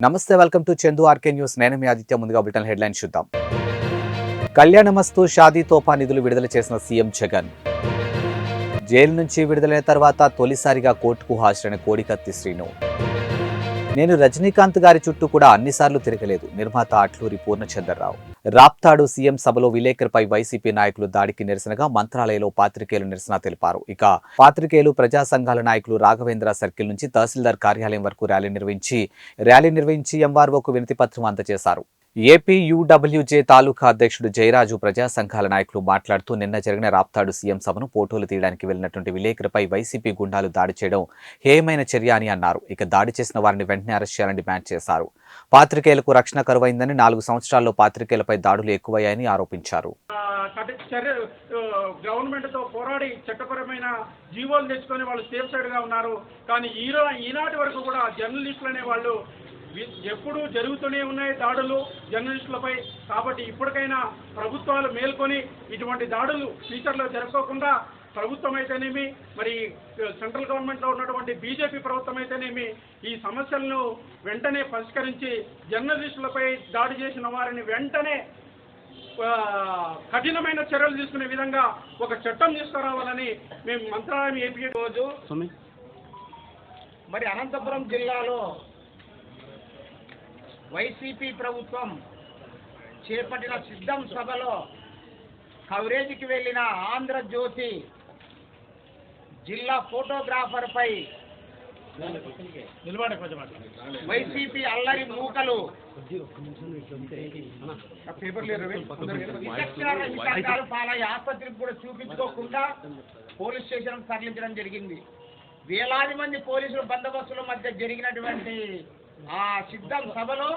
నమస్తే, welcome to Chandu RK news. నేను మీ ఆదిత్య. ముందుగా బులెటిన్ హెడ్లైన్స్ చూద్దాం. కళ్యాణమస్తు షాదీ తోఫా నిధులు విడుదల చేసిన సీఎం జగన్. జైలు నుంచి విడుదలైన తర్వాత తొలిసారిగా కోర్టుకు హాజరైన కోడికత్తి శ్రీను. నేను రజనీకాంత్ గారి చుట్టూ కూడా అన్నిసార్లు తిరగలేదు. నిర్మాత అట్లూరి పూర్ణచంద్రరావు. రాప్తాడు సీఎం సభలో విలేకరుపై వైసీపీ నాయకులు దాడికి నిరసనగా మంత్రాలయలో పాత్రికేయులు నిరసన తెలిపారు. ఇక పాత్రికేయులు, ప్రజా సంఘాల నాయకులు రాఘవేంద్ర సర్కిల్ నుంచి తహసీల్దార్ కార్యాలయం వరకు ర్యాలీ నిర్వహించి ఎంఆర్ఓకు వినతి పత్రం అందజేశారు. ఏపీ యూడబ్ల్యూజే తాలూకా అధ్యక్షుడు జయరాజు, ప్రజా సంఘాల నాయకులు మాట్లాడుతూ నిన్న జరిగిన రాప్తాడు సీఎం సభను ఫోటోలు తీయడానికి వెళ్లినటువంటి విలేకరుపై వైసీపీ గుండాలు దాడి చేయడం హేయమైన చర్య అని అన్నారు. ఇక దాడి చేసిన వారిని వెంటనే అరెస్ట్ చేయాలని డిమాండ్ చేశారు. పాత్రికేయులకు రక్షణ కరువైందని, 4 సంవత్సరాల్లో పాత్రికేయులపై దాడులు ఎక్కువయ్యాయని ఆరోపించారు. గవర్నమెంట్ తో పోరాడి చట్టపరమైన జీవోలు తెచ్చుకొని వాళ్ళు సేఫ్ సైడ్ గా ఉన్నారు. కానీ ఈనాటి వరకు కూడా జర్నలిస్టులు అనే వాళ్ళు ఎప్పుడూ జరుగుతూనే ఉన్నాయి దాడులు జర్నలిస్టులపై. కాబట్టి ఇప్పటికైనా ప్రభుత్వాలు మేల్కొని ఇటువంటి దాడులు ఫ్యూచర్లో జరగకుండా ప్రభుత్వం అయితేనేమి, మరి సెంట్రల్ గవర్నమెంట్లో ఉన్నటువంటి బీజేపీ ప్రభుత్వం అయితేనేమి ఈ సమస్యలను వెంటనే పరిష్కరించి జర్నలిస్టులపై దాడి చేసిన వారిని వెంటనే కఠినమైన చర్యలు తీసుకునే విధంగా ఒక చట్టం తీసుకురావాలని మేము మంత్రాలయం ఏపీ రోజు మరి అనంతపురం జిల్లాలో వైసీపీ ప్రభుత్వం చేపట్టిన సిద్ధం సభలో కవరేజీకి వెళ్లిన ఆంధ్రజ్యోతి జిల్లా ఫోటోగ్రాఫర్పై వైసీపీ అల్లరి మూకలు పాలై ఆసుపత్రికి కూడా చూపించుకోకుండా పోలీస్ స్టేషన్ తరలించడం జరిగింది. వేలాది మంది పోలీసుల బందోబస్తుల మధ్య జరిగినటువంటి ఆ సిద్ధం సభలో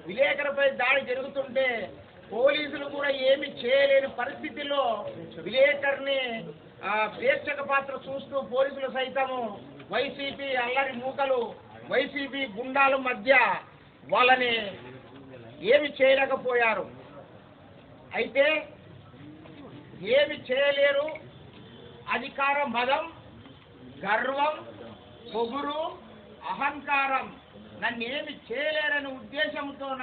విలేకరుపై దాడి జరుగుతుంటే పోలీసులు కూడా ఏమి చేయలేని పరిస్థితిలో విలేకరుని ప్రేక్షక పాత్ర చూస్తూ పోలీసులు సైతము వైసీపీ అల్లరి మూకలు, వైసీపీ గుండాల మధ్య వాళ్ళని ఏమి చేయలేకపోయారు. అయితే ఏమి చేయలేరు. అధికార మదం, గర్వం, పొగురు, అహంకారం నన్నేమి చేయలేరనే ఉద్దేశంతోన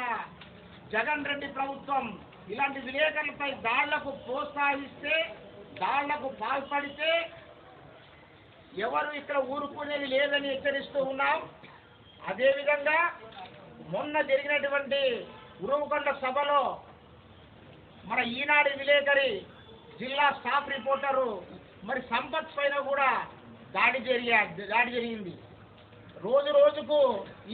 జగన్ రెడ్డి ప్రభుత్వం ఇలాంటి విలేకరులపై దాళ్లకు ప్రోత్సహిస్తే, దాళ్లకు పాల్పడితే ఎవరు ఇక్కడ ఊరుకునేది లేదని హెచ్చరిస్తూ ఉన్నాం. అదేవిధంగా మొన్న జరిగినటువంటి ఉరువకొండ సభలో మన ఈనాడు విలేకరి జిల్లా స్టాఫ్ రిపోర్టరు మరి సంపత్ పైన కూడా దాడి జరిగింది. రోజు రోజుకు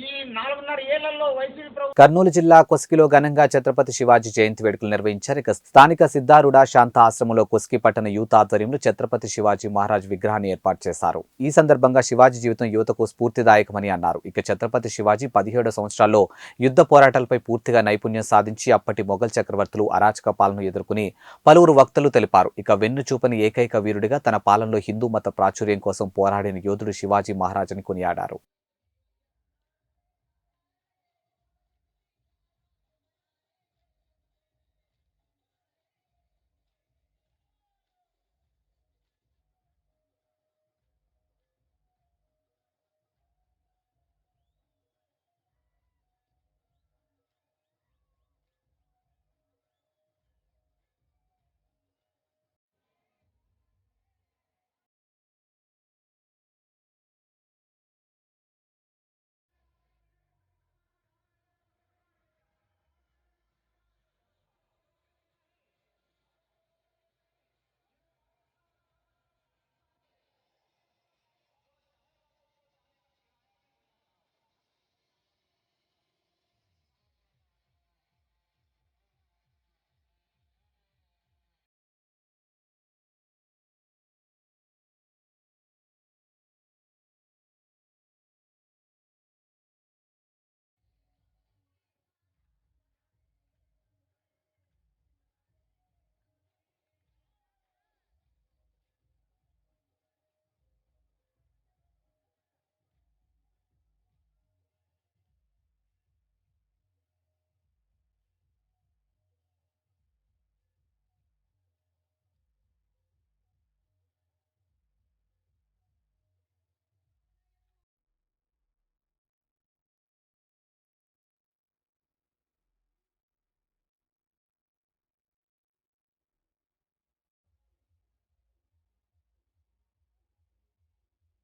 ఈ 4.5 ఏళ్లలో వైసీపీ ప్రభుత్వం కర్నూలు జిల్లా కొస్కిలో ఘనంగా ఛత్రపతి శివాజీ జయంతి వేడుకలు నిర్వహించారు. ఇక స్థానిక సిద్ధారూఢ శాంత ఆశ్రమంలో కొస్కి పట్టణ యూత్ ఆధ్వర్యంలో ఛత్రపతి శివాజీ మహారాజ్ విగ్రహాన్ని ఏర్పాటు చేశారు. ఈ సందర్భంగా శివాజీ జీవితం యువతకు స్ఫూర్తిదాయకమని అన్నారు. ఇక ఛత్రపతి శివాజీ 17 సంవత్సరాల్లో యుద్ధ పోరాటాలపై పూర్తిగా నైపుణ్యం సాధించి అప్పటి మొఘల్ చక్రవర్తులు అరాచక పాలనను ఎదుర్కొని పలువురు వక్తలు తెలిపారు. ఇక వెన్ను చూపని ఏకైక వీరుడిగా తన పాలనలో హిందూ మత ప్రాచుర్యం కోసం పోరాడిన యోధుడు శివాజీ మహారాజ్ అని కొనియాడారు.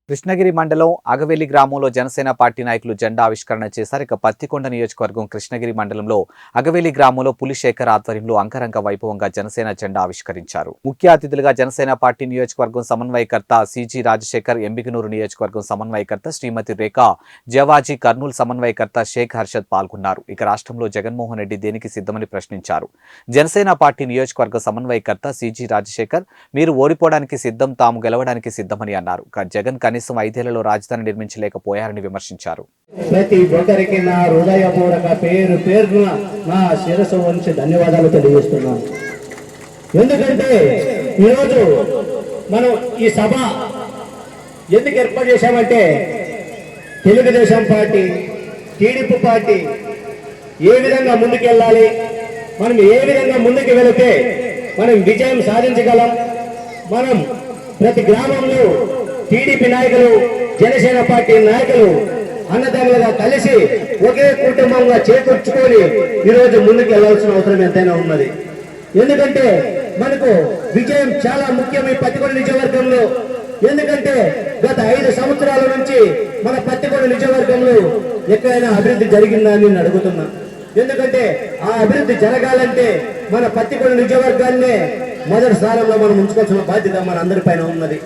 కృష్ణగిరి మండలం అగవెల్లి గ్రామంలో జనసేన పార్టీ నాయకులు జెండా ఆవిష్కరణ చేశారు. ఇక పత్తికొండ నియోజకవర్గం కృష్ణగిరి మండలంలో అగవెల్లి గ్రామంలో పులిశేఖర్ ఆధ్వర్యంలో అంగరంగ వైభవంగా జనసేన జెండా ఆవిష్కరించారు. ముఖ్య అతిథులుగా జనసేన పార్టీ నియోజకవర్గం సమన్వయకర్త సిజి రాజశేఖర్, ఎంబికనూరు నియోజకవర్గం సమన్వయకర్త శ్రీమతి రేఖా జవాజీ, కర్నూలు సమన్వయకర్త షేక్ హర్షద్ పాల్గొన్నారు. ఇక రాష్ట్రంలో జగన్మోహన్ రెడ్డి దేనికి సిద్ధమని ప్రశ్నించారు. జనసేన పార్టీ నియోజకవర్గ సమన్వయకర్త సిజి రాజశేఖర్, మీరు ఓడిపోవడానికి సిద్ధం, తాము గెలవడానికి సిద్ధమని అన్నారు. జగన్ కనీసం 5 ఏళ్లలో రాజధాని నిర్మించలేకపోయారని విమర్శించారు. ప్రతి ఒక్కరికి నా హృదయపూర్వక పేరున నా శిరస్సు వంచి ధన్యవాదాలు తెలియజేస్తున్నాను. ఎందుకంటే ఈరోజు మనం ఈ సభ ఎందుకు ఏర్పాటు చేశామంటే తెలుగుదేశం పార్టీ, టీడీపీ పార్టీ ఏ విధంగా ముందుకెళ్ళాలి, మనం ఏ విధంగా ముందుకు వెళితే మనం విజయం సాధించగలం, మనం ప్రతి గ్రామంలో టీడీపీ నాయకులు, జనసేన పార్టీ నాయకులు అన్నదమ్ములుగా కలిసి ఒకే కుటుంబంగా చేకూర్చుకొని ఈరోజు ముందుకు వెళ్లాల్సిన అవసరం ఎంతైనా ఉన్నది. ఎందుకంటే మనకు విజయం చాలా ముఖ్యం ఈ పత్తికొండ నియోజకవర్గంలో. ఎందుకంటే గత 5 సంవత్సరాల నుంచి మన పత్తికొండ నియోజకవర్గంలో ఎక్కడైనా అభివృద్ధి జరిగిందా అని నేను అడుగుతున్నా. ఎందుకంటే ఆ అభివృద్ధి జరగాలంటే మన పత్తికొండ నియోజకవర్గాన్నే మొదటి స్థానంలో మనం ఉంచుకోవాల్సిన బాధ్యత మన అందరిపైన ఉన్నది.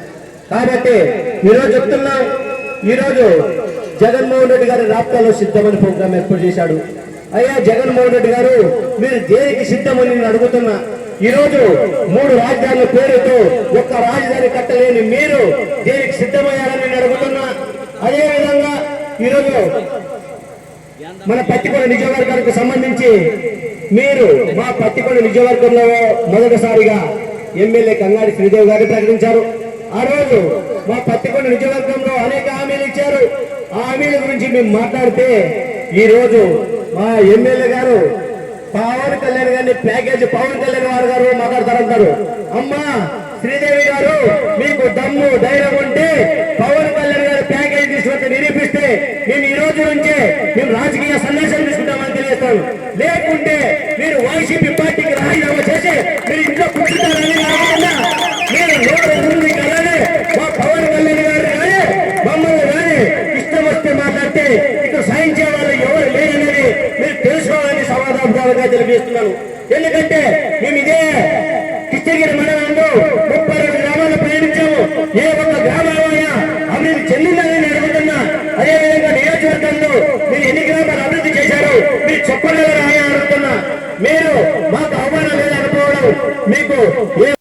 కాబట్టి ఈరోజు చెప్తున్నాం, ఈరోజు జగన్మోహన్ రెడ్డి గారి రాప్తాలో సిద్ధమని ప్రోగ్రాం ఏర్పాటు చేశాడు. అయ్యా జగన్మోహన్ రెడ్డి గారు, మీరు దేనికి సిద్ధమని నేను అడుగుతున్నా. ఈరోజు 3 రాజధానుల పేరుతో ఒక్క రాజధాని కట్టలేని మీరు దేనికి సిద్ధమయ్యారని నేను అడుగుతున్నా. అదేవిధంగా ఈరోజు మన పత్తికొండ నియోజకవర్గానికి సంబంధించి మీరు మా పత్తికొండ నియోజకవర్గంలో మొదటిసారిగా ఎమ్మెల్యే కంగాడి శ్రీదేవి గారిని ప్రకటించారు. ఆ రోజు మా పత్తికొండ నియోజకవర్గంలో అనేక హామీలు ఇచ్చారు. ఆ హామీల గురించి మేము మాట్లాడితే ఈ రోజు మా ఎమ్మెల్యే గారు పవన్ కళ్యాణ్ గారిని ప్యాకేజ్ పవన్ కళ్యాణ్ గారు మాట్లాడతారంటారు. అమ్మా శ్రీదేవి గారు, మీకు దమ్ము ధైర్యం ఉంటే పవన్ కళ్యాణ్ గారు ప్యాకేజ్ తీసుకొచ్చి నిరూపిస్తే మేము ఈ రోజు నుంచే మేము రాజకీయ సందేశాలు తీసుకుంటామని తెలియజేస్తాను. లేకుంటే మీరు వైసీపీ పార్టీకి రాజీనామా చేసి మీరు ఇంట్లో కూర్చుంటారని మీరు నోరు అలానే మా పవన్ కళ్యాణ్ గారు కానీ మమ్మల్ని కానీ ఇష్టం వస్తే మాట్లాడితే ఇక్కడ సాయించే వాళ్ళు ఎవరు లేరనేది మీరు తెలుసుకోవాలని సమాధానంగా తెలియజేస్తున్నాను. ఎందుకంటే మేము ఇదే కృష్ణగిరి మండలంలో 32 గ్రామాలు ప్రయాణించాము. ఏ ఒక్క గ్రామంలో అభివృద్ధి చెందిందని నేను అడుగుతున్నా. అదేవిధంగా నియోజకవర్గంలో మీరు ఎన్ని గ్రామాలు అభివృద్ధి చేశారు మీరు చెప్పగలరా అని అడుగుతున్నా. మీరు మాకు అవమానం లేదనుకోవడం మీకు.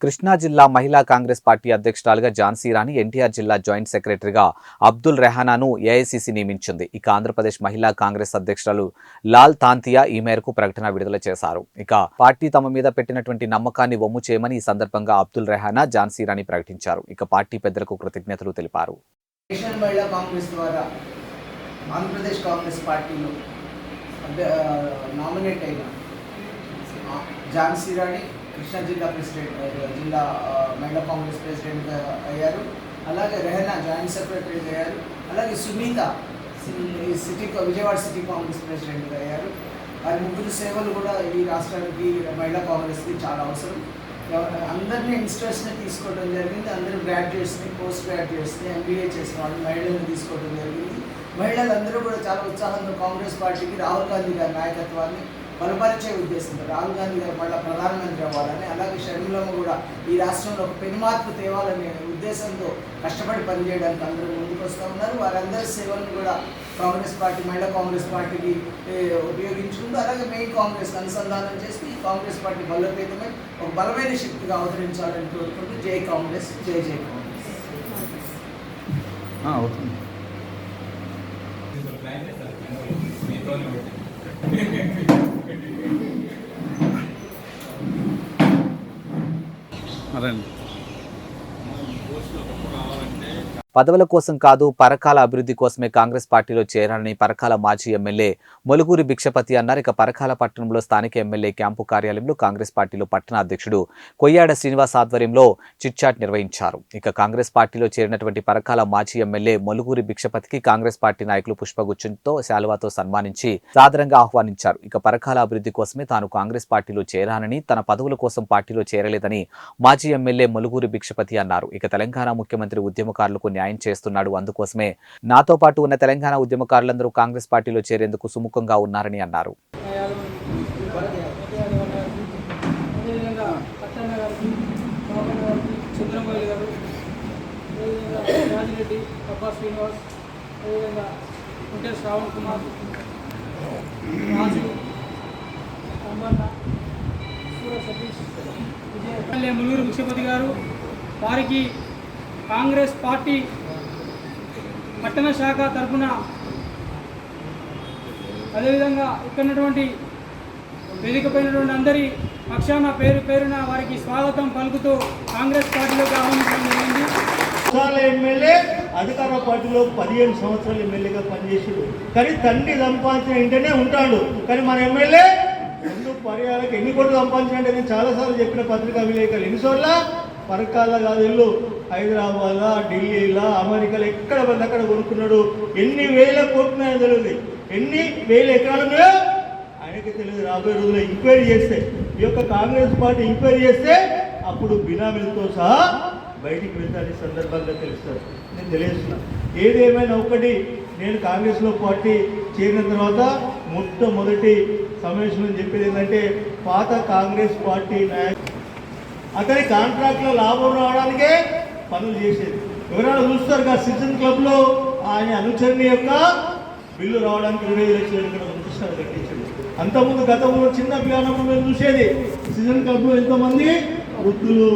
కృష్ణా జిల్లా మహిళా కాంగ్రెస్ పార్టీ అధ్యక్షురాలుగా ఝాన్సీ రాణి, ఎన్టీఆర్ జిల్లా జాయింట్ సెక్రటరీగా అబ్దుల్ రెహానాను ఏఐసీసీ నియమించింది. ఇక ఆంధ్రప్రదేశ్ మహిళా కాంగ్రెస్ అధ్యక్షురాలు లాల్ తాంతియా ఈ మేరకు ప్రకటన విడుదల చేశారు. ఇక పార్టీ తమ మీద పెట్టినటువంటి నమ్మకాన్ని వమ్ము చేయమని ఈ సందర్భంగా అబ్దుల్ రెహానా, ఝాన్సీ రాణి ప్రకటించారు. ఇక పార్టీ పెద్దలకు కృతజ్ఞతలు తెలిపారు. మహిళా కాంగ్రెస్ ద్వారా ఆంధ్రప్రదేశ్ కాంగ్రెస్ పార్టీలో నామినేట్ అయిన ఝాన్సీ రాణి కృష్ణా జిల్లా ప్రెసిడెంట్, జిల్లా మహిళా కాంగ్రెస్ ప్రెసిడెంట్ అయ్యారు. అలాగే రెహనా జాయింట్ సెక్రటరీ అయ్యారు. అలాగే సునీత విజయవాడ సిటీ కాంగ్రెస్ ప్రెసిడెంట్గా అయ్యారు. వారి ముగ్గురు సేవలు కూడా ఈ రాష్ట్రానికి మహిళా కాంగ్రెస్కి చాలా అవసరం. అందరినీ యంగ్స్టర్స్ని తీసుకోవడం జరిగింది. అందరూ గ్రాడ్యుయేట్స్ని, పోస్ట్ గ్రాడ్యుయేట్స్ని, ఎంబీఏ చేసిన వాళ్ళు మహిళలను తీసుకోవడం జరిగింది. మహిళలందరూ కూడా చాలా ఉత్సాహంగా కాంగ్రెస్ పార్టీకి రాహుల్ గాంధీ గారి నాయకత్వాన్ని బలపరిచే ఉద్దేశంతో రాహుల్ గాంధీ గారు మళ్ళీ ప్రధానమంత్రి అవ్వాలని, అలాగే షర్మిలమ్మ కూడా ఈ రాష్ట్రంలో ఒక పెను మార్పు తేవాలనే ఉద్దేశంతో కష్టపడి పనిచేయడానికి అందరూ ముందుకు వస్తూ ఉన్నారు. వారందరి సేవలను కూడా కాంగ్రెస్ పార్టీ, మహిళా కాంగ్రెస్ పార్టీకి ఉపయోగించుకుంటూ అలాగే మెయిన్ కాంగ్రెస్ అనుసంధానం చేసి ఈ కాంగ్రెస్ పార్టీ బలోపేతమై ఒక బలమైన శక్తిగా అవతరించాలని కోరుకుంటూ జై కాంగ్రెస్, జై జై కాంగ్రెస్. పదవుల కోసం కాదు, పరకాల అభివృద్ధి కోసమే కాంగ్రెస్ పార్టీలో చేరాలని పరకాల మాజీ ఎమ్మెల్యే మొలుగూరి భిక్షపతి అన్నారు. ఇక పరకాల పట్టణంలో స్థానిక ఎమ్మెల్యే క్యాంపు కార్యాలయంలో కాంగ్రెస్ పార్టీలో పట్టణ అధ్యక్షుడు కొయ్యాడ శ్రీనివాస్ ఆధ్వర్యంలో చిట్చాట్ నిర్వహించారు. ఇక కాంగ్రెస్ పార్టీలో చేరినటువంటి పరకాల మాజీ ఎమ్మెల్యే మొలుగూరి భిక్షపతికి కాంగ్రెస్ పార్టీ నాయకులు పుష్పగుచ్చంతో శాలువాతో సన్మానించి సాదరంగా ఆహ్వానించారు. ఇక పరకాల అభివృద్ధి కోసమే తాను కాంగ్రెస్ పార్టీలో చేరానని, తన పదవుల కోసం పార్టీలో చేరలేదని మాజీ ఎమ్మెల్యే మొలుగూరి భిక్షపతి అన్నారు. ఇక తెలంగాణ ముఖ్యమంత్రి ఉద్యమకారులకు న్యాయం చేస్తున్నాడు. అందుకోసమే నాతో పాటు ఉన్న తెలంగాణ ఉద్యమకారులందరూ కాంగ్రెస్ పార్టీలో చేరేందుకు సుముఖంగా ఉన్నారని అన్నారు. చంద్రబాబు గారు, రాజిరెడ్డి, అబ్బా శ్రీనివాస్, అదేవిధంగా ఉంటే శ్రావణ్ కుమార్, రాజు, అంబన్న, సూర సతీష్, విజయ ఎమ్మెల్యే ములుగురు ముఖ్యపతి గారు, వారికి కాంగ్రెస్ పార్టీ పట్టణ శాఖ తరఫున, అదేవిధంగా ఇక్కడ ఉన్నటువంటి వేదికపైనటువంటి అందరి పక్షాన పేరున వారికి స్వాగతం పలుకుతూ కాంగ్రెస్ పార్టీలోకి ఆహ్వానించడం జరిగింది. ఎమ్మెల్యే అధికార పార్టీలో 15 సంవత్సరాలు ఎమ్మెల్యేగా పనిచేసాడు. కానీ తండ్రి సంపాదించిన ఇంటనే ఉంటాడు. కానీ మన ఎమ్మెల్యే 2 పర్యాలకు ఎన్ని కోట్లు సంపాదించినట్టే నేను చాలాసార్లు చెప్పిన పత్రికా విలేకరులు ఎన్నిసార్ల పరకాల కాదు ఇల్లు హైదరాబాద్, ఢిల్లీలో, అమెరికాలో ఎక్కడ పడితే అక్కడ కొనుక్కున్నాడు. ఎన్ని వేల కోట్లు తెలియదు, ఎన్ని వేల ఎకరాలు ఉన్నాయో ఆయనకి తెలియదు. రాబోయే రోజుల్లో ఎంక్వైరీ చేస్తే, ఈ యొక్క కాంగ్రెస్ పార్టీ ఎంక్వైరీ చేస్తే అప్పుడు బినామీలతో సహా బయటికి వెళ్తారని సందర్భంగా తెలుస్తారు. నేను తెలియజేస్తున్నాను. ఏదేమైనా ఒకటి, నేను కాంగ్రెస్లో పార్టీ చేరిన తర్వాత మొట్టమొదటి సమావేశంలో చెప్పేది ఏంటంటే, పాత కాంగ్రెస్ పార్టీ నాయకులు అతని కాంట్రాక్ట్లో లాభం రావడానికే పనులు చేసేది. ఎవరైనా చూస్తారు కదా, సిటిజన్ క్లబ్లో ఆయన అనుచరుని యొక్క బిల్లు రావడానికి 25 లక్షలు ఇక్కడ పంపిస్తారు కట్టించండి. అంతకుముందు గతంలో చిన్న పిల్లనప్పుడు మేము చూసేది సిటిజన్ క్లబ్లో ఎంతోమంది వృద్ధులు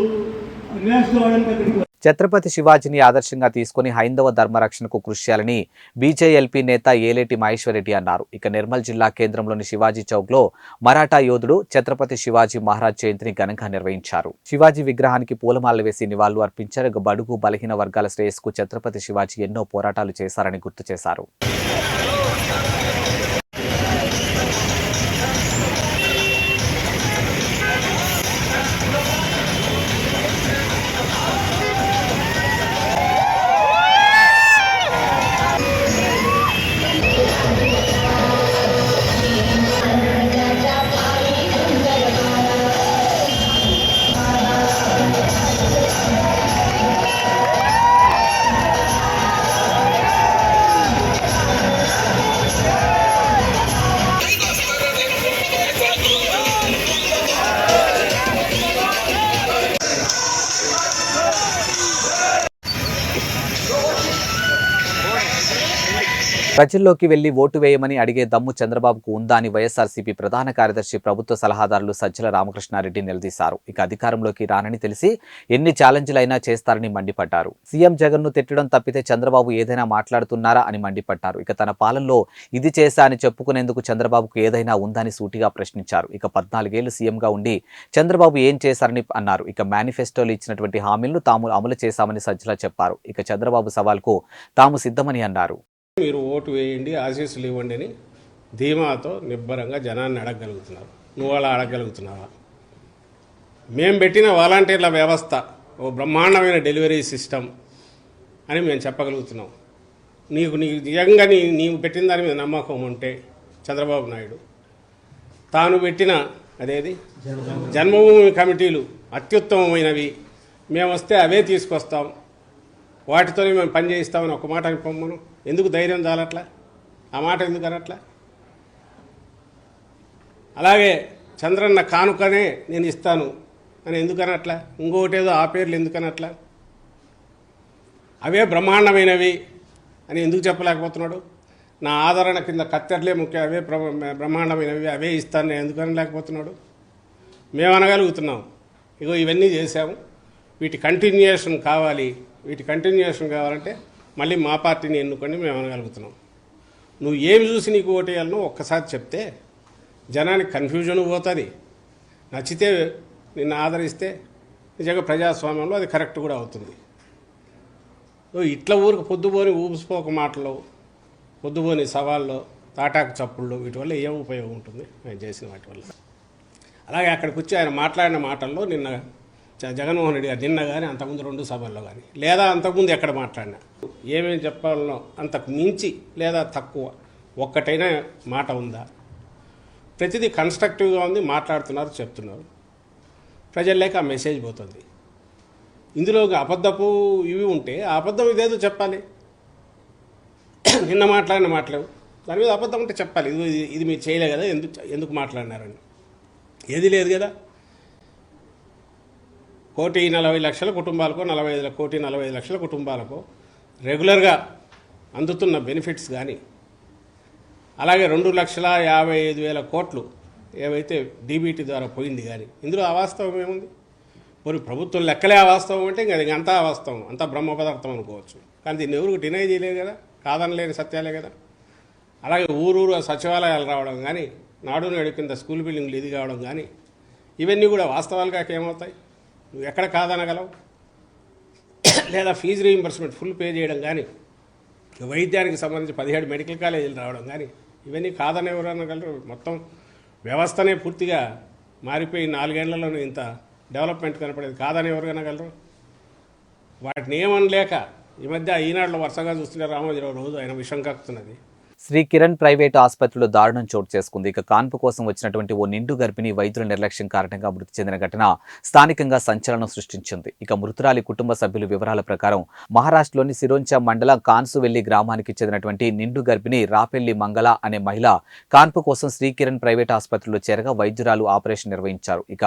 రిలాక్స్ కావడానికి అక్కడికి. ఛత్రపతి శివాజీని ఆదర్శంగా తీసుకుని హైందవ ధర్మరక్షణకు కృషి చేయాలని బీజేఎల్పీ నేత ఏలేటి మహేశ్వరరెడ్డి అన్నారు. ఇక నిర్మల్ జిల్లా కేంద్రంలోని శివాజీ చౌక్లో మరాఠా యోధుడు ఛత్రపతి శివాజీ మహారాజ్ జయంతిని ఘనంగా నిర్వహించారు. శివాజీ విగ్రహానికి పూలమాలలు వేసి నివాళులు అర్పించారు. బడుగు బలహీన వర్గాల శ్రేయస్కు ఛత్రపతి శివాజీ ఎన్నో పోరాటాలు చేశారని గుర్తు చేశారు. ప్రజల్లోకి వెళ్లి ఓటు వేయమని అడిగే దమ్ము చంద్రబాబుకు ఉందా అని వైఎస్ఆర్సీపీ ప్రధాన కార్యదర్శి ప్రభుత్వ సలహాదారులు సజ్జల రామకృష్ణారెడ్డి నిలదీశారు. ఇక అధికారంలోకి రానని తెలిసి ఎన్ని ఛాలెంజ్లైనా చేస్తారని మండిపడ్డారు. సీఎం జగన్ ను తిట్టడం తప్పితే చంద్రబాబు ఏదైనా మాట్లాడుతున్నారా అని మండిపడ్డారు. ఇక తన పాలనలో ఇది చేశా అని చెప్పుకునేందుకు చంద్రబాబుకు ఏదైనా ఉందని సూటిగా ప్రశ్నించారు. ఇక 14 ఏళ్లు సీఎంగా ఉండి చంద్రబాబు ఏం చేశారని అన్నారు. ఇక మేనిఫెస్టోలో ఇచ్చినటువంటి హామీలను తాము అమలు చేశామని సజ్జల చెప్పారు. ఇక చంద్రబాబు సవాల్కు తాము సిద్ధమని అన్నారు. మీరు ఓటు వేయండి, ఆశీస్సులు ఇవ్వండి అని ధీమాతో నిబ్బరంగా జనాన్ని అడగగలుగుతున్నారు. నువ్వు అలా అడగగలుగుతున్నావా? మేము పెట్టిన వాలంటీర్ల వ్యవస్థ ఓ బ్రహ్మాండమైన డెలివరీ సిస్టమ్ అని మేము చెప్పగలుగుతున్నాం. నీకు నిజంగా నీవు పెట్టిన దాని మీద నమ్మకం ఉంటే చంద్రబాబు నాయుడు తాను పెట్టిన అదేది జన్మభూమి కమిటీలు అత్యుత్తమమైనవి, మేము వస్తే అవే తీసుకొస్తాం, వాటితోనే మేము పని చేయిస్తామని ఒక మాట పొమ్మను. ఎందుకు ధైర్యం చాలట్లా? ఆ మాట ఎందుకు అనట్లా? అలాగే చంద్రన్న కానుకనే నేను ఇస్తాను అని ఎందుకనట్లా? ఇంకొకటేదో ఆ పేర్లు ఎందుకనట్లా? అవే బ్రహ్మాండమైనవి అని ఎందుకు చెప్పలేకపోతున్నాడు? నా ఆదరణ కింద కత్తెరలే ముఖ్యం, అవే బ్రహ్మాండమైనవి, అవే ఇస్తాను నేను ఎందుకని లేకపోతున్నాడు? మేము అనగలుగుతున్నాం. ఇగో ఇవన్నీ చేశాము, వీటి కంటిన్యూయేషన్ కావాలి. వీటి కంటిన్యూయేషన్ కావాలంటే మళ్ళీ మా పార్టీని ఎన్నుకొని మేము అనగలుగుతున్నాం. నువ్వు ఏమి చూసి నీకు ఓటేయాలనో ఒక్కసారి చెప్తే జనానికి కన్ఫ్యూజన్ పోతుంది. నచ్చితే నిన్ను ఆదరిస్తే నిజంగా ప్రజాస్వామ్యంలో అది కరెక్ట్ కూడా అవుతుంది. ఇట్లా ఊరికి పొద్దుపోని ఊపిసిపోక మాటలు, పొద్దుపోని సవాళ్ళు, తాటాకు చప్పుళ్ళు, వీటి వల్ల ఏం ఉపయోగం ఉంటుంది ఆయన చేసిన వాటి వల్ల? అలాగే అక్కడికి వచ్చి ఆయన మాట్లాడిన మాటల్లో నిన్న జగన్మోహన్ రెడ్డి గారు నిన్న కానీ అంతకుముందు 2 సభల్లో కానీ లేదా అంతకుముందు ఎక్కడ మాట్లాడినా ఏమేమి చెప్పాలనో అంతకు మించి లేదా తక్కువ ఒక్కటైనా మాట ఉందా? ప్రతిదీ కన్స్ట్రక్టివ్గా ఉంది, మాట్లాడుతున్నారు, చెప్తున్నారు. ప్రజల్లోకి ఆ మెసేజ్ పోతుంది. ఇందులో ఒక అబద్ధపు ఇవి ఉంటే ఆ అబద్ధం ఇదేదో చెప్పాలి. నిన్న మాట్లాడిన మాటలేవు, దాని మీద అబద్ధం ఉంటే చెప్పాలి. ఇది మీరు చేయలే కదా, ఎందుకు మాట్లాడినారని. ఏది లేదు కదా. 1,40,00,000 కుటుంబాలకు 1,45,00,000 కుటుంబాలకు రెగ్యులర్గా అందుతున్న బెనిఫిట్స్ కానీ, అలాగే 2,55,000 కోట్లు ఏవైతే డీబీటీ ద్వారా పోయింది కానీ, ఇందులో అవాస్తవం ఏముంది? మరి ప్రభుత్వం లెక్కలే అవాస్తవం అంటే ఇంకా అంతా అవాస్తవం, అంతా బ్రహ్మ పదార్థం అనుకోవచ్చు. కానీ దీన్ని ఎవరికి డినై చేయలేదు కదా, కాదనలేని సత్యాలే కదా. అలాగే ఊరూరు సచివాలయాలు రావడం కానీ, నాడు నేడు కింద స్కూల్ బిల్డింగ్లు ఇది కావడం కానీ, ఇవన్నీ కూడా వాస్తవాలుగా ఏమవుతాయి? నువ్వు ఎక్కడ కాదనగలవు? లేదా ఫీజు రీయింబర్స్మెంట్ ఫుల్ పే చేయడం కానీ, వైద్యానికి సంబంధించి 17 మెడికల్ కాలేజీలు రావడం కానీ, ఇవన్నీ కాదని ఎవరు అనగలరు? మొత్తం వ్యవస్థనే పూర్తిగా మారిపోయి 4 ఏళ్లలోనే ఇంత డెవలప్మెంట్ కనపడేది కాదని ఎవరు అనగలరు? వాటిని ఏమనలేక ఈ మధ్య ఈనాడులో వరుసగా చూస్తుంటే రామోజీరావు రోజు ఆయన విషం కక్కుతున్నది. శ్రీ కిరణ్ ప్రైవేటు ఆసుపత్రిలో దారుణం చోటు చేసుకుంది. ఇక కాన్పు కోసం వచ్చినటువంటి ఓ నిండు గర్భిణి వైద్యుల నిర్లక్ష్యం కారణంగా మృతి చెందిన ఘటన స్థానికంగా సంచలనం సృష్టించింది. ఇక మృతురాలి కుటుంబ సభ్యుల వివరాల ప్రకారం మహారాష్ట్రలోని సిరోంచా మండలం కాన్సువెల్లి గ్రామానికి చెందినటువంటి నిండు గర్భిణి రాపెల్లి మంగళ అనే మహిళ కాన్పు కోసం శ్రీ కిరణ్ ప్రైవేట్ ఆసుపత్రిలో చేరగా వైద్యురాలు ఆపరేషన్ నిర్వహించారు. ఇక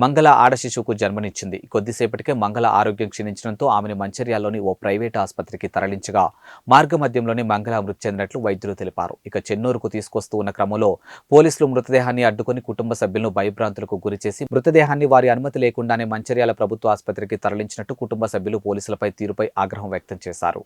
మంగళ ఆడ శిశువుకు జన్మనిచ్చింది. కొద్దిసేపటికే మంగళ ఆరోగ్యం క్షీణించడంతో ఆమెను మంచిర్యాలలోని ఓ ప్రైవేట్ ఆసుపత్రికి తరలించగా మార్గమధ్యంలోనే మంగళ మృతి చెందినట్లు వైద్యులు తెలిపారు. ఇక చెన్నూరుకు తీసుకొస్తూ ఉన్న క్రమంలో పోలీసులు మృతదేహాన్ని అడ్డుకొని కుటుంబ సభ్యులను భయభ్రాంతులకు గురిచేసి మృతదేహాన్ని వారి అనుమతి లేకుండానే మంచిర్యాల ప్రభుత్వ ఆసుపత్రికి తరలించినట్టు కుటుంబ సభ్యులు పోలీసులపై తీరుపై ఆగ్రహం వ్యక్తం చేశారు.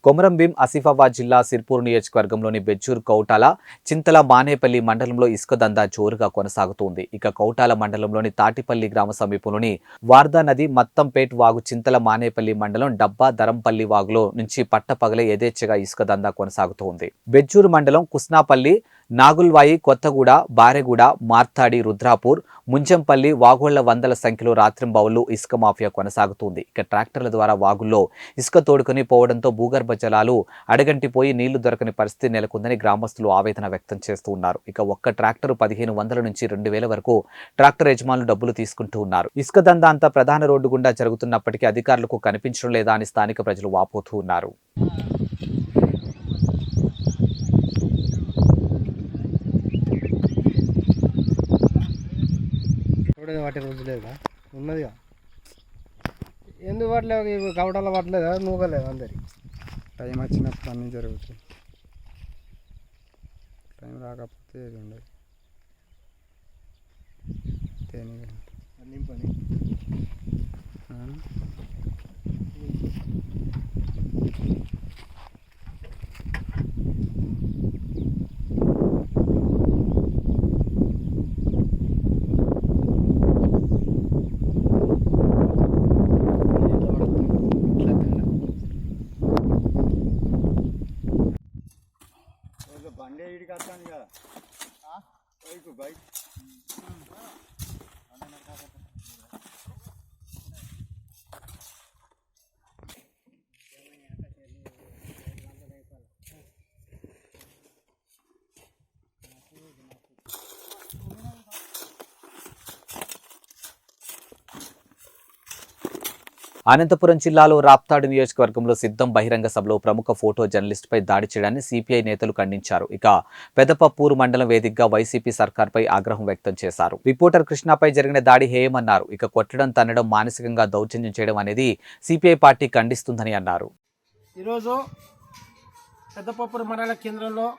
కొమరం భీం ఆసిఫాబాద్ జిల్లా సిర్పూర్ నియోజకవర్గంలోని బెజ్జూర్ కౌటాల చింతల మానేపల్లి మండలంలో ఇసుక దందా జోరుగా కొనసాగుతోంది. ఇక కౌటాల మండలంలోని తాటిపల్లి గ్రామ సమీపంలోని వార్దా నది మత్తంపేట్ వాగు చింతల మానేపల్లి మండలం డబ్బా దరంపల్లి వాగులో నుంచి పట్టపగలే యథేచ్ఛగా ఇసుక దందా కొనసాగుతోంది. బెజ్జూర్ మండలం కుస్నాపల్లి, నాగుల్వాయి, కొత్తగూడ, బారెగూడ, మార్తాడి, రుద్రాపూర్, ముంచంపల్లి వాగుళ్ల వందల సంఖ్యలో రాత్రింబవళ్లు ఇసుక మాఫియా కొనసాగుతుంది. ఇక ట్రాక్టర్ల ద్వారా వాగుల్లో ఇసుక తోడుకుని పోవడంతో భూగర్భ జలాలు అడగంటిపోయి నీళ్లు దొరకని పరిస్థితి నెలకొందని గ్రామస్తులు ఆవేదన వ్యక్తం చేస్తూ ఉన్నారు. ఇక ఒక్క ట్రాక్టర్ 1,500 నుంచి 2,000 వరకు ట్రాక్టర్ యజమానులు డబ్బులు తీసుకుంటూ ఉన్నారు. ఇసుక దందా అంతా ప్రధాన రోడ్డు గుండా జరుగుతున్నప్పటికీ అధికారులకు కనిపించడం లేదా అని స్థానిక ప్రజలు వాపోతూ ఉన్నారు. వాటి రోజు లేదా ఉన్నదిగా, ఎందుకు పట్టలేదు? కవటాల పట్టలేదా? నూగలేదు. అందరి టైం వచ్చినప్పుడు అన్నీ జరుగుతాయి. టైం రాకపోతే ఏది ఉండదు. నింపని బండి ఇడికి వస్తాను కదా బైక్ అనంతపురం జిల్లాలో రాప్తాడు నియోజకవర్గంలో సిద్ధం బహిరంగ సభలో ప్రముఖ ఫోటో జర్నలిస్టుపై దాడి చేయడాన్ని సిపిఐ నేతలు ఖండించారు. ఇక పెదపప్పూరు మండలం వేదికగా వైసీపీ సర్కార్పై ఆగ్రహం వ్యక్తం చేశారు. రిపోర్టర్ కృష్ణపై జరిగిన దాడి హేయమన్నారు. ఇక కొట్టడం, తన్నడం, మానసికంగా దౌర్జన్యం చేయడం అనేది సిపిఐ పార్టీ ఖండిస్తుందని అన్నారు. ఈరోజు పెద్దపప్పూరు మండల కేంద్రంలో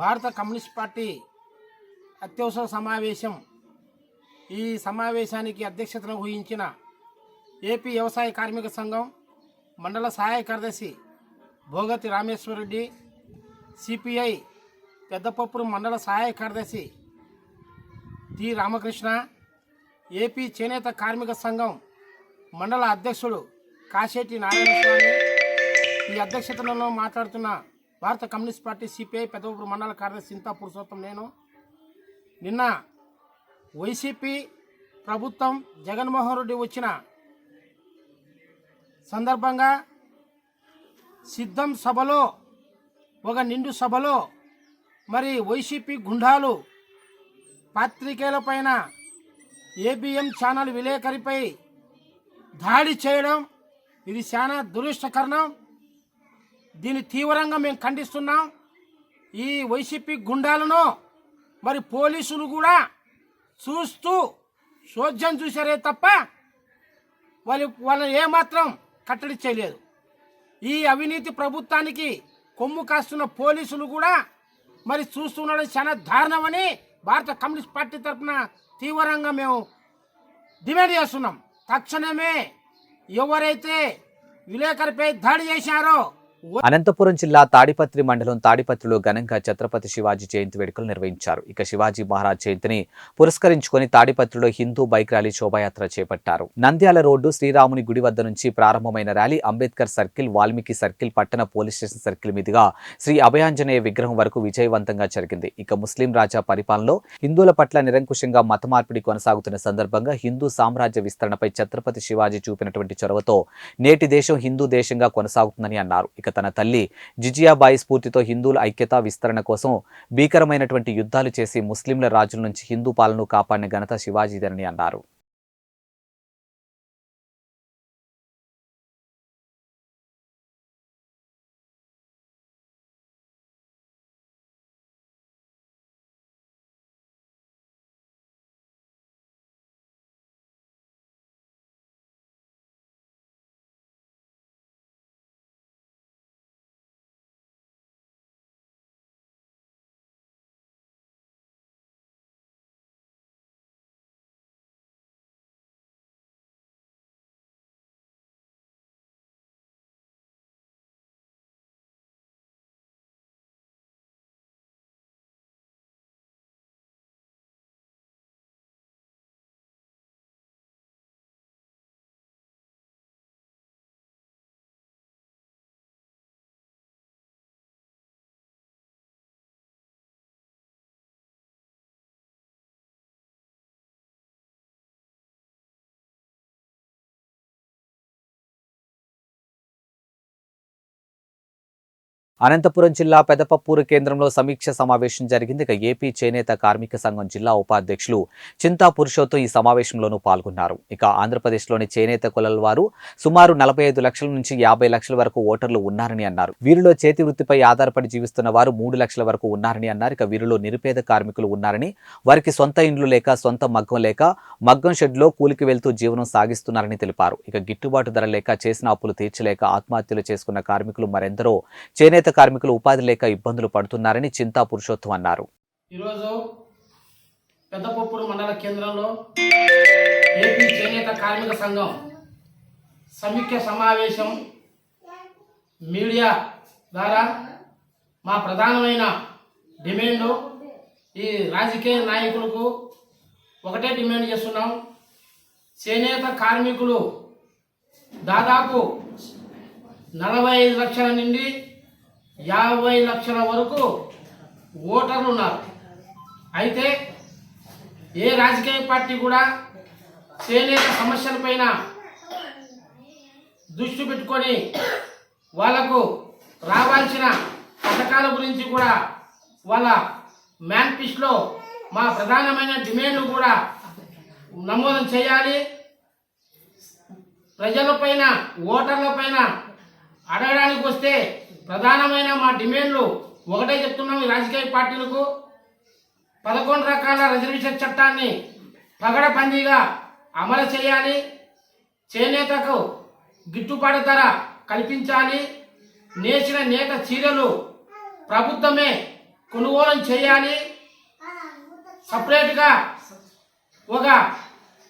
భారత కమ్యూనిస్ట్ పార్టీ అత్యవసర సమావేశం, ఈ సమావేశానికి అధ్యక్షతను వహించిన ఏపీ వ్యవసాయ కార్మిక సంఘం మండల సహాయ కార్యదర్శి భోగతి రామేశ్వరరెడ్డి, సిపిఐ పెద్దపప్పూరు మండల సహాయ కార్యదర్శి టి రామకృష్ణ, ఏపీ చేనేత కార్మిక సంఘం మండల అధ్యక్షుడు కాశెట్టి నారాయణస్వామి, ఈ అధ్యక్షతలో మాట్లాడుతున్న భారత కమ్యూనిస్ట్ పార్టీ సిపిఐ పెద్దపప్పూరు మండల కార్యదర్శి చింతా పురుషోత్తం నేను నిన్న వైసీపీ ప్రభుత్వం జగన్మోహన్ రెడ్డి వచ్చిన సందర్భంగా సిద్ధం సభలో, ఒక నిండు సభలో మరి వైసీపీ గుండాలు పాత్రికేయులపైన, ఏబిఎం ఛానల్ విలేకరిపై దాడి చేయడం ఇది చాలా దురదృష్టకరం. దీన్ని తీవ్రంగా మేము ఖండిస్తున్నాం. ఈ వైసీపీ గుండాలను మరి పోలీసులు కూడా చూస్తూ చోద్యం చూశారే తప్ప వాళ్ళని ఏమాత్రం కట్టడి చేయలేదు. ఈ అవినీతి ప్రభుత్వానికి కొమ్ము కాస్తున్న పోలీసులు కూడా మరి చూస్తుండడం చాలా దారుణమని భారత కమ్యూనిస్ట్ పార్టీ తరఫున తీవ్రంగా మేము డిమాండ్ చేస్తున్నాం. తక్షణమే ఎవరైతే విలేకరిపై దాడి చేశారో. అనంతపురం జిల్లా తాడిపత్రి మండలం తాడిపత్రిలో ఘనంగా ఛత్రపతి శివాజీ జయంతి వేడుకలు నిర్వహించారు. ఇక శివాజీ మహారాజ్ జయంతిని పురస్కరించుకొని తాడిపత్రిలో హిందూ బైక్ ర్యాలీ శోభాయాత్ర చేపట్టారు. నంద్యాల రోడ్డు శ్రీరాముని గుడి వద్ద నుంచి ప్రారంభమైన rally Ambedkar circle, Valmiki circle, పట్టణ పోలీస్ స్టేషన్ సర్కిల్ మీదుగా శ్రీ అభయాంజనేయ విగ్రహం వరకు విజయవంతంగా జరిగింది. ఇక ముస్లిం రాజా పరిపాలనలో హిందువుల పట్ల నిరంకుశంగా మత మార్పిడి కొనసాగుతున్న సందర్భంగా హిందూ సామ్రాజ్య విస్తరణపై ఛత్రపతి శివాజీ చూపినటువంటి చొరవతో నేటి దేశం హిందూ దేశంగా కొనసాగుతుందని అన్నారు. ఇక తన తల్లి జిజియాబాయి స్ఫూర్తితో హిందువుల ఐక్యత, విస్తరణ కోసం భీకరమైనటువంటి యుద్ధాలు చేసి ముస్లింల రాజుల నుంచి హిందూ పాలనను కాపాడిన ఘనత శివాజీదని అన్నారు. అనంతపురం జిల్లా పెదపప్పూరు కేంద్రంలో సమీక్ష సమావేశం జరిగింది. ఇక ఏపీ చేనేత కార్మిక సంఘం జిల్లా ఉపాధ్యక్షులు చింతా పురుషోత్తం ఈ సమావేశంలోనూ పాల్గొన్నారు. ఇక ఆంధ్రప్రదేశ్లోని చేనేత కులాల వారు సుమారు 45 లక్షల నుంచి 50 లక్షల వరకు ఓటర్లు ఉన్నారని అన్నారు. వీరిలో చేతి వృత్తిపై ఆధారపడి జీవిస్తున్న వారు 3 లక్షల వరకు ఉన్నారని అన్నారు. ఇక వీరిలో నిరుపేద కార్మికులు ఉన్నారని, వారికి సొంత ఇండ్లు లేక, సొంత మగ్గం లేక మగ్గం షెడ్లో కూలికి వెళ్తూ జీవనం సాగిస్తున్నారని తెలిపారు. ఇక గిట్టుబాటు ధర లేక, చేసిన అప్పులు తీర్చలేక ఆత్మహత్యలు చేసుకున్న కార్మికులు మరెందరో చేనేత కార్మికులు ఉపాధి లేక ఇబ్బందులు పడుతున్నారని చింతా పురుషోత్తం అన్నారు. ఈరోజు పెద్దపప్పూరు మండల కేంద్రంలో ఏపీ చేనేత కార్మిక సంఘం సమీక్ష సమావేశం మీడియా ద్వారా మా ప్రధానమైన డిమాండ్, ఈ రాజకీయ నాయకులకు ఒకటే డిమాండ్ చేస్తున్నాం. చేనేత కార్మికులు దాదాపు 45 లక్షల నుండి 50 లక్షల వరకు ఓటర్లు ఉన్నారు. అయితే ఏ రాజకీయ పార్టీ కూడా చేనేత సమస్యలపైన దృష్టి పెట్టుకొని వాళ్లకు రావాల్సిన పథకాల గురించి కూడా వాళ్ళ మేనిఫెస్టోలో మా ప్రధానమైన డిమాండ్లు కూడా నమోదు చేయాలి. ప్రజలపైన ఓటర్లపైన అడగడానికి వస్తే ప్రధానమైన మా డిమాండ్లు ఒకటే చెప్తున్నాం. ఈ రాజకీయ పార్టీలకు 11 రకాల రిజర్వేషన్ చట్టాన్ని పగడబందీగా అమలు చేయాలి, చేనేతకు గిట్టుబాటు ధర కల్పించాలి, నేసిన నేత చీరలు ప్రభుత్వమే కొనుగోలు చేయాలి, సపరేట్గా ఒక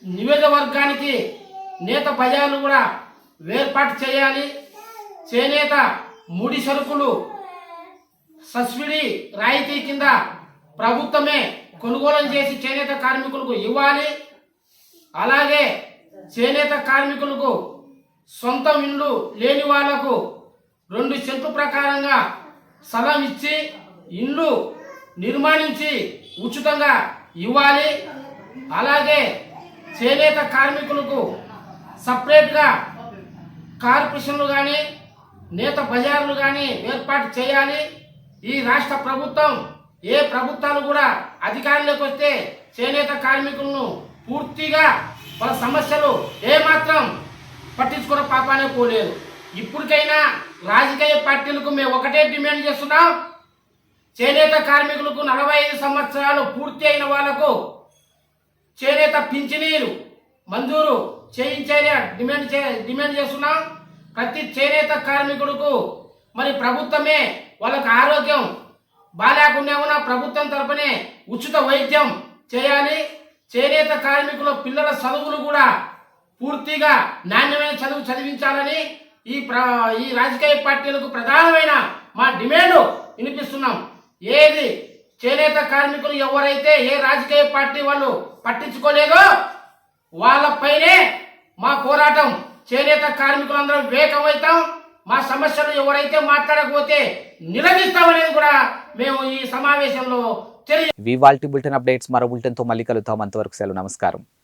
నియోజకవర్గానికి నేత బజార్లు కూడా ఏర్పాటు చేయాలి, చేనేత ముడి సరుకులు సబ్సిడీ రాయితీ కింద ప్రభుత్వమే కొనుగోలు చేసి చేనేత కార్మికులకు ఇవ్వాలి. అలాగే చేనేత కార్మికులకు సొంత ఇల్లు లేని వాళ్లకు 2 సెంట్లు ప్రకారంగా స్థలం ఇచ్చి ఇల్లు నిర్మాణించి ఉచితంగా ఇవ్వాలి. అలాగే చేనేత కార్మికులకు సపరేట్గా కార్పొరేషన్లు కానీ నేత బజార్లు కానీ ఏర్పాటు చేయాలి. ఈ రాష్ట్ర ప్రభుత్వం ఏ ప్రభుత్వాలు కూడా అధికారంలోకి వస్తే చేనేత కార్మికులను పూర్తిగా వాళ్ళ సమస్యలు ఏమాత్రం పట్టించుకున్న పాపానే పోలేదు. ఇప్పటికైనా రాజకీయ పార్టీలకు మేము ఒకటే డిమాండ్ చేస్తున్నాం. చేనేత కార్మికులకు 45 సంవత్సరాలు పూర్తి అయిన వాళ్లకు చేనేత పింఛనీలు మంజూరు చేయించేలా డిమాండ్ చేస్తున్నాం. ప్రతి చేనేత కార్మికులకు మరి ప్రభుత్వమే వాళ్ళకి ఆరోగ్యం బాగాలేకుండా ఉన్న ప్రభుత్వం తరపునే ఉచిత వైద్యం చేయాలి. చేనేత కార్మికుల పిల్లల చదువులు కూడా పూర్తిగా నాణ్యమైన చదువు చదివించాలని ఈ రాజకీయ పార్టీలకు ప్రధానమైన మా డిమాండ్ వినిపిస్తున్నాం. ఏది చేనేత కార్మికులు ఎవరైతే ఏ రాజకీయ పార్టీ వాళ్ళు పట్టించుకోలేదో వాళ్ళపైనే మా పోరాటం. చేనేత కార్మికులందరూ వేగమవుతాం. మా సమస్యలు ఎవరైతే మాట్లాడకపోతే నిలదీస్తామనేది కూడా మేము ఈ సమావేశంలో ఇవి వాల్టి బులెటిన్ అప్డేట్స్. మరో బులెటిన్తో మళ్ళీ కలుద్దాం. అంతవరకు సెలవు. నమస్కారం.